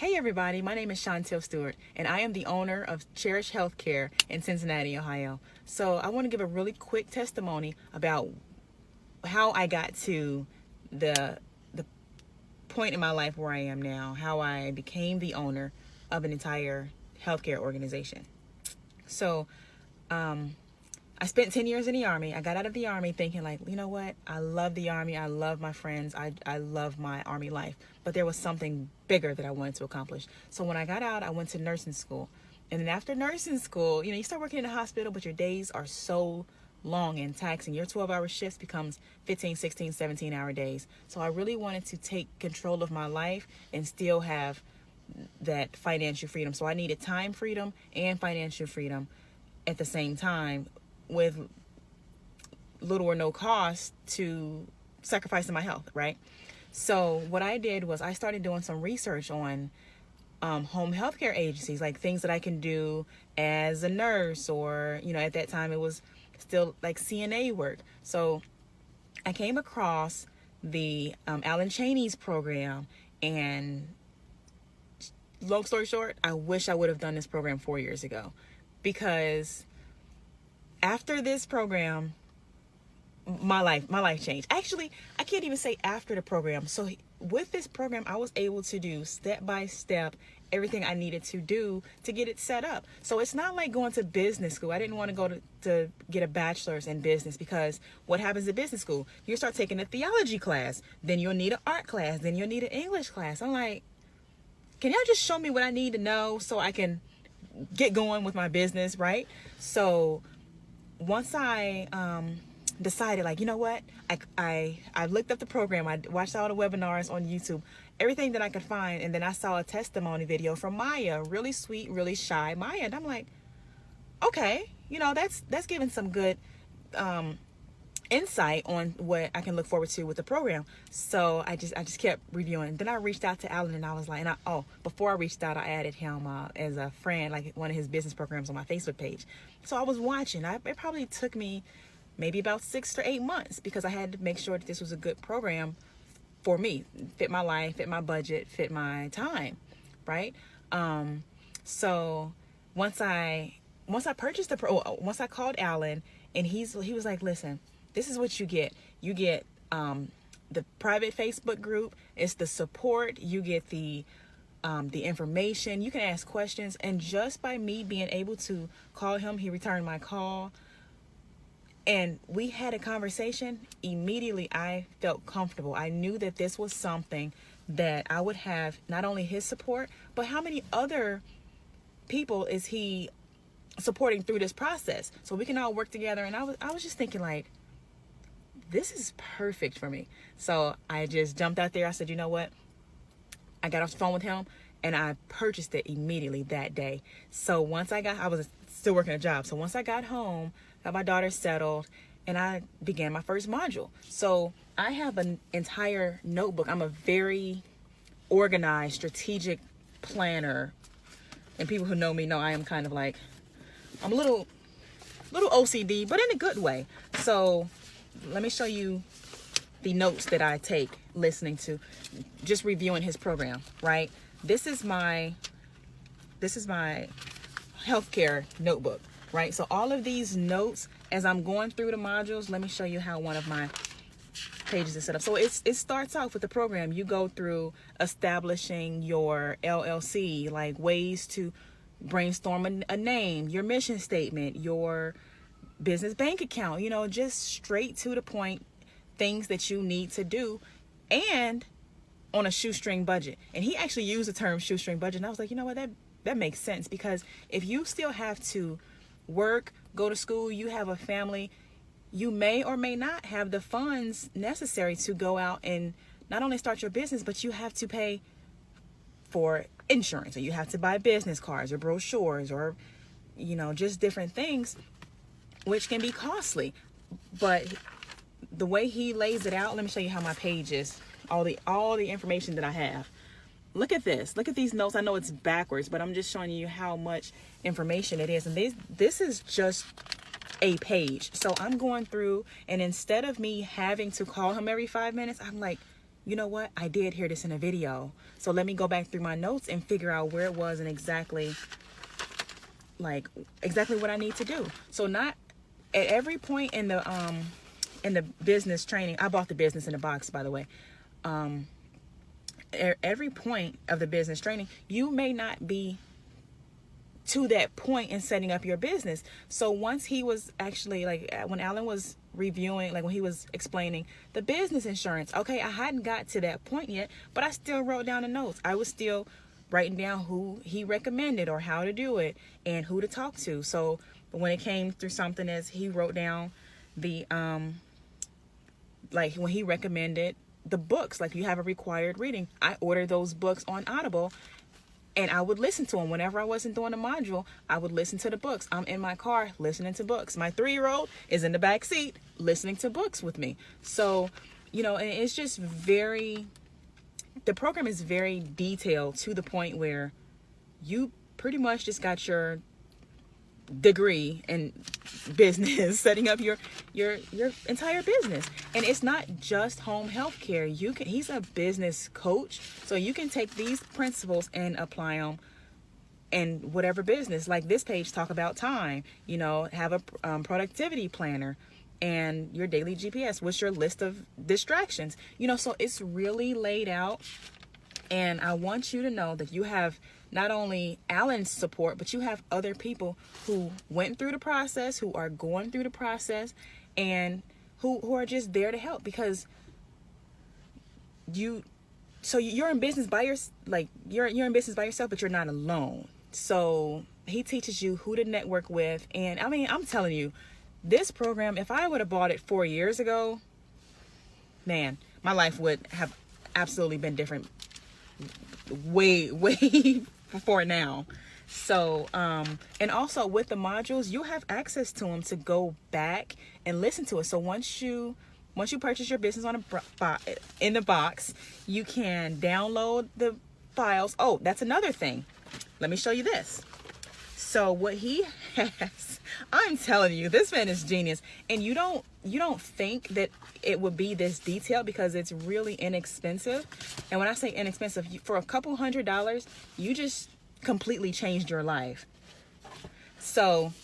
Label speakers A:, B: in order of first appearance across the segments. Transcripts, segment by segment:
A: Hey everybody, my name is Chantel Stewart, and I am the owner of Cherish Healthcare in Cincinnati, Ohio. So I want to give a really quick testimony about how I got to the point in my life where I am now, how I became the owner of an entire healthcare organization. So I spent 10 years in the Army. I got out of the Army thinking like, you know what? I love the Army. I love my friends. I love my Army life. But there was something bigger that I wanted to accomplish. So when I got out, I went to nursing school. And then after nursing school, you start working in a hospital, but your days are so long and taxing. Your 12-hour shifts becomes 15, 16, 17-hour days. So I really wanted to take control of my life and still have that financial freedom. So I needed time freedom and financial freedom at the same time, with little or no cost to sacrificing my health, right? So what I did was I started doing some research on home healthcare agencies, like things that I can do as a nurse, or, at that time it was still like CNA work. So I came across the Alan Chaney's program, and long story short, I wish I would have done this program 4 years ago, because after this program, my life changed. Actually, I can't even say after the program. So with this program, I was able to do step by step everything I needed to do to get it set up. So it's not like going to business school. I didn't want to go to get a bachelor's in business, because what happens at business school, you start taking a theology class, then you'll need an art class, then you'll need an English class. I'm like, can y'all just show me what I need to know so I can get going with my business, right? So once I decided, like, you know what, I looked up the program, I watched all the webinars on YouTube, everything that I could find, and then I saw a testimony video from Maya, really sweet, really shy Maya, and I'm like, okay, that's giving some good insight on what I can look forward to with the program. So I just kept reviewing. Then I reached out to Alan, and I was like, before I reached out, I added him as a friend, like one of his business programs on my Facebook page. So I was watching. It probably took me maybe about 6 to 8 months, because I had to make sure that this was a good program for me, fit my life, fit my budget, fit my time, right? So once I purchased once I called Alan, and he was like, listen, this is what you get. You get the private Facebook group. It's the support. You get the information. You can ask questions. And just by me being able to call him, he returned my call, and we had a conversation. Immediately, I felt comfortable. I knew that this was something that I would have not only his support, but how many other people is he supporting through this process, so we can all work together. And I was just thinking, like, this is perfect for me. So I just jumped out there. I said, you know what? I got off the phone with him, and I purchased it immediately that day. So I was still working a job. So once I got home, got my daughter settled, and I began my first module. So I have an entire notebook. I'm a very organized, strategic planner. And people who know me know I am kind of like, I'm a little OCD, but in a good way. So let me show you the notes that I take listening to, just reviewing his program, right? This is my healthcare notebook, right? So all of these notes, as I'm going through the modules, let me show you how one of my pages is set up. So it starts off with the program. You go through establishing your LLC, like ways to brainstorm a name, your mission statement, your business bank account, just straight to the point, things that you need to do, and on a shoestring budget. And he actually used the term shoestring budget, and I was like, you know what, that makes sense, because if you still have to work, go to school, you have a family, you may or may not have the funds necessary to go out and not only start your business, but you have to pay for insurance, or you have to buy business cards or brochures, or just different things, which can be costly. But the way he lays it out, let me show you how my page is, all the information that I have. Look at this. Look at these notes. I know it's backwards, but I'm just showing you how much information it is. And this is just a page. So I'm going through, and instead of me having to call him every 5 minutes, I'm like, you know what? I did hear this in a video. So let me go back through my notes and figure out where it was and exactly what I need to do. So not at every point in the business training, I bought the Business in a Box, by the way. At every point of the business training, you may not be to that point in setting up your business. So once he was actually, like, when Alan was reviewing, like when he was explaining the business insurance, okay, I hadn't got to that point yet, but I still wrote down the notes. I was still writing down who he recommended or how to do it and who to talk to. So when it came through something, as he wrote down the like when he recommended the books, like you have a required reading, I ordered those books on Audible. And I would listen to them whenever I wasn't doing a module. I would listen to the books. I'm in my car listening to books. My 3-year-old is in the back seat listening to books with me. So, you know, and it's just the program is very detailed to the point where you pretty much just got your degree in business, setting up your entire business. And it's not just home health care. He's a business coach, so you can take these principles and apply them in whatever business. Like this page talk about time, you know, have a productivity planner and your daily GPS. What's your list of distractions? You know, so it's really laid out. And I want you to know that you have not only Alan's support, but you have other people who went through the process, who are going through the process, and who are just there to help, because you're in business you're in business by yourself, but you're not alone. So he teaches you who to network with. And I mean, I'm telling you, this program, if I would have bought it 4 years ago, man, my life would have absolutely been different way before now. So and also with the modules, you have access to them to go back and listen to it. So once you purchase your business in the box, you can download the files. Oh, that's another thing. Let me show you this. So what he has, I'm telling you, this man is genius. And you don't think that it would be this detailed, because it's really inexpensive. And when I say inexpensive, for a couple $100, you just completely changed your life. So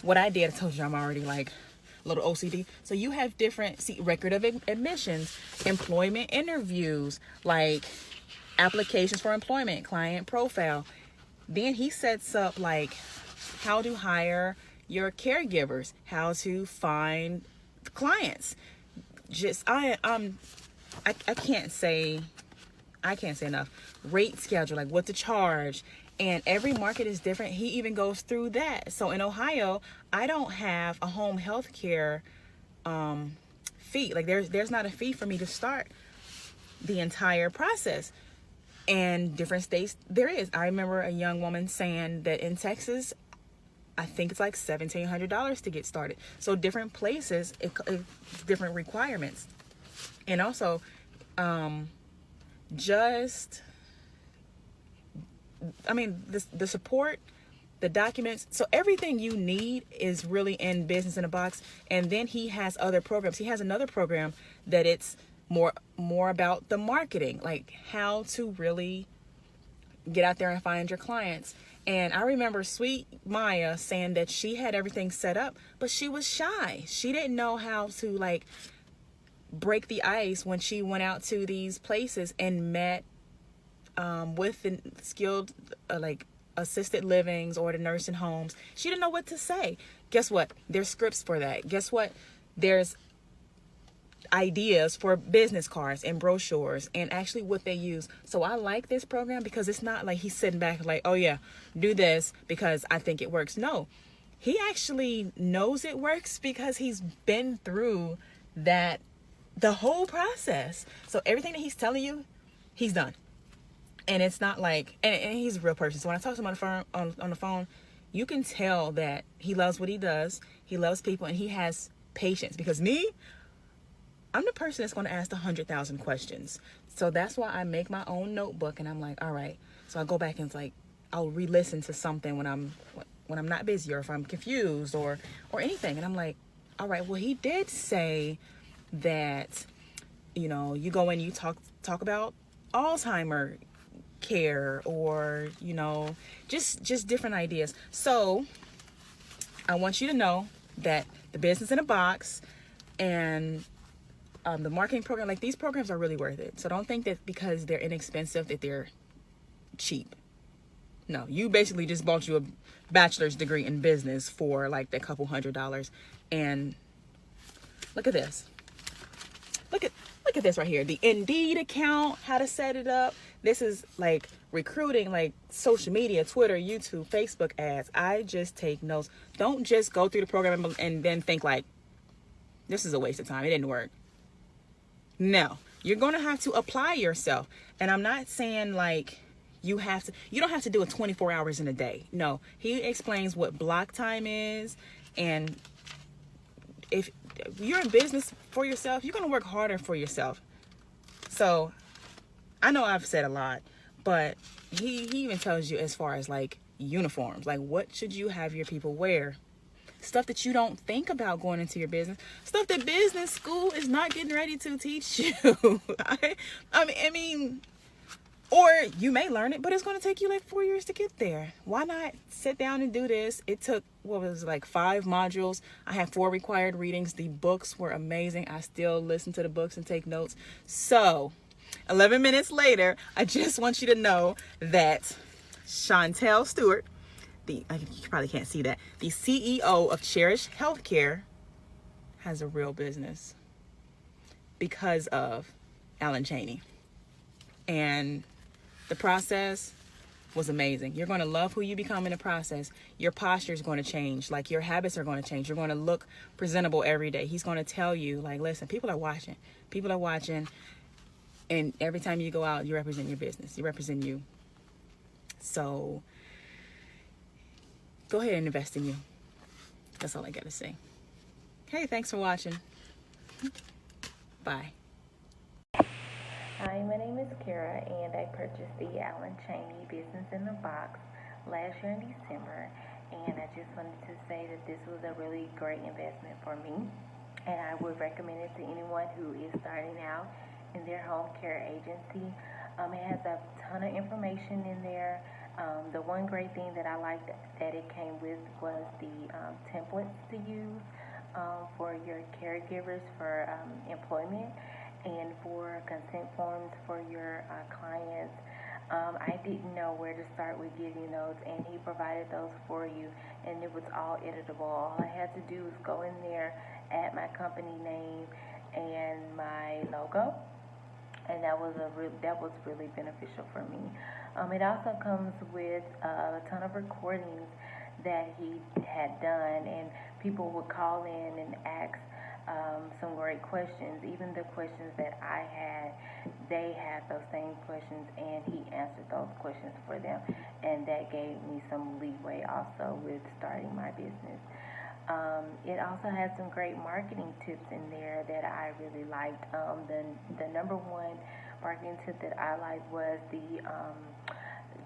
A: what I did, I told you I'm already like a little OCD. So you have different record of admissions, employment interviews, like applications for employment, client profile. Then he sets up like how to hire your caregivers, how to find clients. Just I can't say enough. Rate schedule, like what to charge. And every market is different. He even goes through that. So in Ohio, I don't have a home health care fee. Like there's not a fee for me to start the entire process. And different states, there is. I remember a young woman saying that in Texas, I think it's like $1,700 to get started. So different places, different requirements. And also, the support, the documents. So everything you need is really in Business in a Box. And then he has other programs. He has another program that it's more about the marketing, like how to really get out there and find your clients. And I remember sweet Maya saying that she had everything set up, but she was shy. She didn't know how to like break the ice when she went out to these places and met with the skilled like assisted livings or the nursing homes. She didn't know what to say. Guess what? There's scripts for that. Guess what? There's ideas for business cards and brochures and actually what they use. So I like this program because it's not like he's sitting back like, oh yeah, do this because I think it works. No, he actually knows it works because he's been through that, the whole process. So everything that he's telling you, he's done. And it's not like, and he's a real person. So when I talk to him on the phone, you can tell that he loves what he does. He loves people and he has patience, because I'm the person that's going to ask 100,000 questions. So that's why I make my own notebook and I'm like, all right. So I go back and it's like, I'll re-listen to something when I'm not busy or if I'm confused or anything. And I'm like, all right, well, he did say that you go in, you talk about Alzheimer care, or just different ideas. So I want you to know that the business in a box and the marketing program, like, these programs are really worth it. So don't think that because they're inexpensive that they're cheap. No, you basically just bought you a bachelor's degree in business for like a couple $100. And look at this. Look at this right here. The Indeed account, how to set it up. This is like recruiting, like social media, Twitter, YouTube, Facebook ads. I just take notes. Don't just go through the program and then think like, this is a waste of time. It didn't work. No, you're going to have to apply yourself. And I'm not saying like you don't have to do it 24 hours in a day. No, he explains what block time is. And if you're in business for yourself, you're going to work harder for yourself. So I know I've said a lot, but he even tells you as far as like uniforms, like what should you have your people wear? Stuff that you don't think about going into your business. Stuff that business school is not getting ready to teach you. I mean, or you may learn it, but it's going to take you like 4 years to get there. Why not sit down and do this? It took, 5 modules. I had 4 required readings. The books were amazing. I still listen to the books and take notes. So 11 minutes later, I just want you to know that Chantel Stewart, you probably can't see that, the CEO of Cherish Healthcare, has a real business because of Alan Chaney. And the process was amazing. You're going to love who you become in the process. Your posture is going to change. Like, your habits are going to change. You're going to look presentable every day. He's going to tell you, like, listen, people are watching. People are watching. And every time you go out, you represent your business. You represent you. So go ahead and invest in you. That's all I got to say. Hey, thanks for watching. Bye.
B: Hi, my name is Kara, and I purchased the Alan Chaney Business in the Box last year in December, and I just wanted to say that this was a really great investment for me, and I would recommend it to anyone who is starting out in their home care agency. It has a ton of information in there. The one great thing that I liked that it came with was the templates to use for your caregivers for employment, and for consent forms for your clients. I didn't know where to start with getting those, and he provided those for you, and it was all editable. All I had to do was go in there, add my company name and my logo, and that was really beneficial for me. It also comes with a ton of recordings that he had done, and people would call in and ask some great questions. Even the questions that I had, they had those same questions, and he answered those questions for them, and that gave me some leeway also with starting my business. It also has some great marketing tips in there that I really liked. The number one marketing tip that I liked was the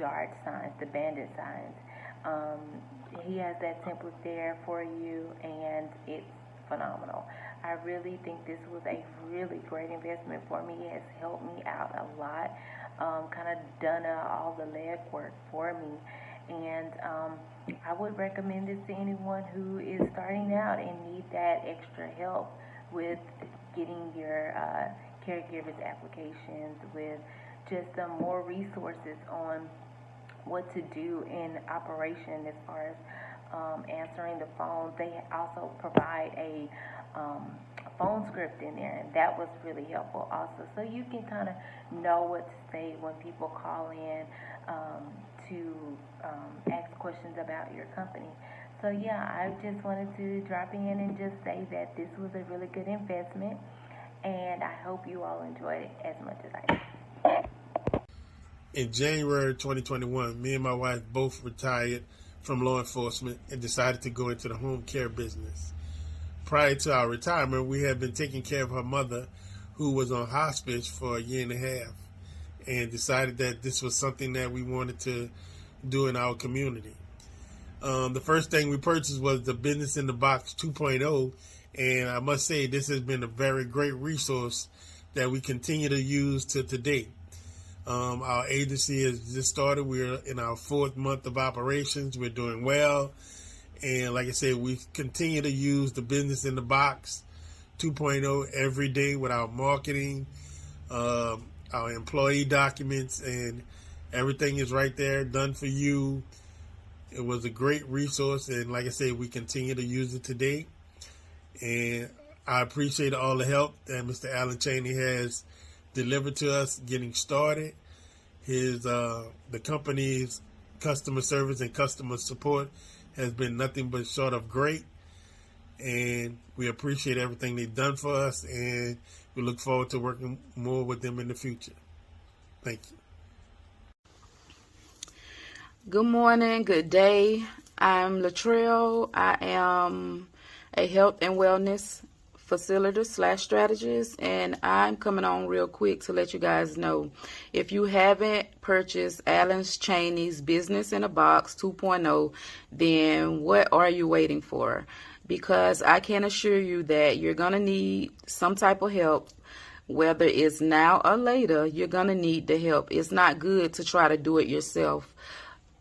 B: yard signs, the bandit signs. He has that template there for you, and it's phenomenal. I really think this was a really great investment for me. It has helped me out a lot, kind of done all the legwork for me. And I would recommend this to anyone who is starting out and need that extra help with getting your caregivers applications, with just some more resources on what to do in operation as far as answering the phone. They also provide a phone script in there, and that was really helpful also. So you can kind of know what to say when people call in to ask questions about your company. So yeah, I just wanted to drop in and just say that this was a really good investment, and I hope you all enjoyed it as much as I did.
C: In January 2021, me and my wife both retired from law enforcement and decided to go into the home care business. Prior to our retirement, we had been taking care of her mother, who was on hospice for a year and a half, and decided that this was something that we wanted to do in our community. The first thing we purchased was the Business in the Box 2.0, and I must say this has been a very great resource that we continue to use to today. Our agency has just started. We're in our 4th month of operations. We're doing well. And like I said, we continue to use the Business in the Box 2.0 every day with our marketing, our employee documents, and everything is right there, done for you. It was a great resource, and like I said, we continue to use it today. And I appreciate all the help that Mr. Alan Chaney has delivered to us getting started. The company's customer service and customer support has been nothing but short of great, and we appreciate everything they've done for us, and we look forward to working more with them in the future. Thank you.
D: Good morning, good day. I'm Latrell. I am a health and wellness facilitator / strategist, and I'm coming on real quick to let you guys know, if you haven't purchased Alan Chaney's Business in a Box 2.0, then what are you waiting for? Because I can assure you that you're going to need some type of help. Whether it's now or later, you're going to need the help. It's not good to try to do it yourself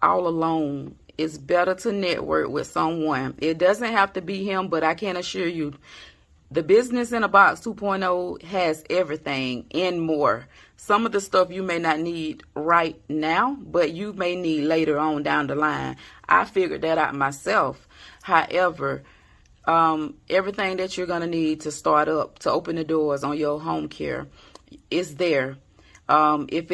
D: all alone. It's better to network with someone. It doesn't have to be him, but I can assure you, the Business in a Box 2.0 has everything and more. Some of the stuff you may not need right now, but you may need later on down the line. I figured that out myself. However, everything that you're going to need to start up, to open the doors on your home care, is there. If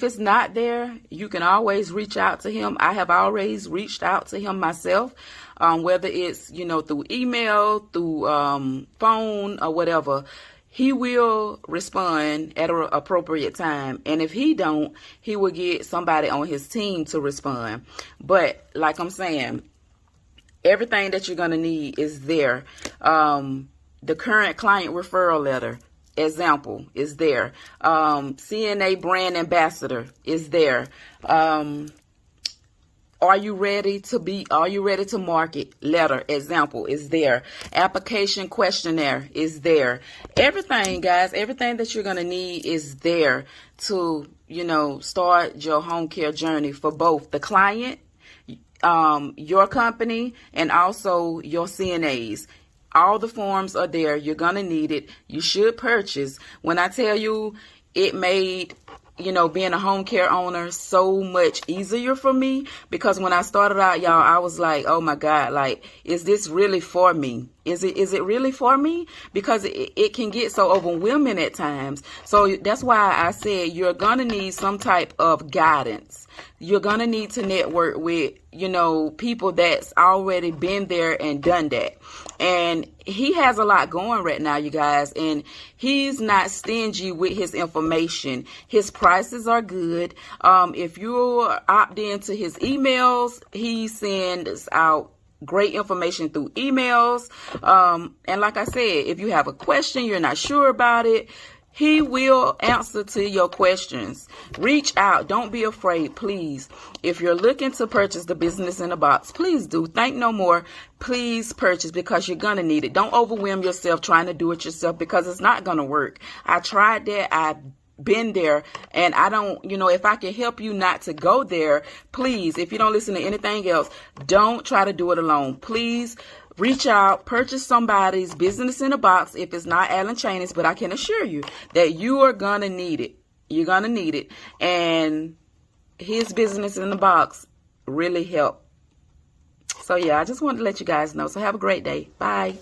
D: it's not there, you can always reach out to him. I have always reached out to him myself, whether it's, through email, through phone, or whatever. He will respond at an appropriate time. And if he don't, he will get somebody on his team to respond. But like I'm saying, everything that you're going to need is there. The current client referral letter, example, is there. CNA brand ambassador is there. Are you ready to market letter, example, is there. Application questionnaire is there. Everything, guys, everything that you're going to need is there to, start your home care journey for both the client, your company, and also your CNAs. All the forms are there. You're going to need it. You should purchase. When I tell you it made, being a home care owner so much easier for me, because when I started out, y'all, I was like, oh my God, like, is this really for me? Is it really for me? Because it can get so overwhelming at times. So that's why I said you're going to need some type of guidance. You're going to need to network with, people that's already been there and done that. And he has a lot going right now, you guys, and he's not stingy with his information. His prices are good. If you opt into his emails, he sends out great information through emails. And like I said, if you have a question, you're not sure about it, he will answer to your questions. Reach out. Don't be afraid, please. If you're looking to purchase the Business in a Box, please do. Think no more. Please purchase, because you're going to need it. Don't overwhelm yourself trying to do it yourself, because it's not going to work. I tried that. I've been there, and I don't, if I can help you not to go there, please, if you don't listen to anything else, don't try to do it alone. Please reach out, purchase somebody's Business in a Box if it's not Alan Chaney's, but I can assure you that you are going to need it. You're going to need it. And his Business in a Box really helped. So yeah, I just wanted to let you guys know. So have a great day. Bye.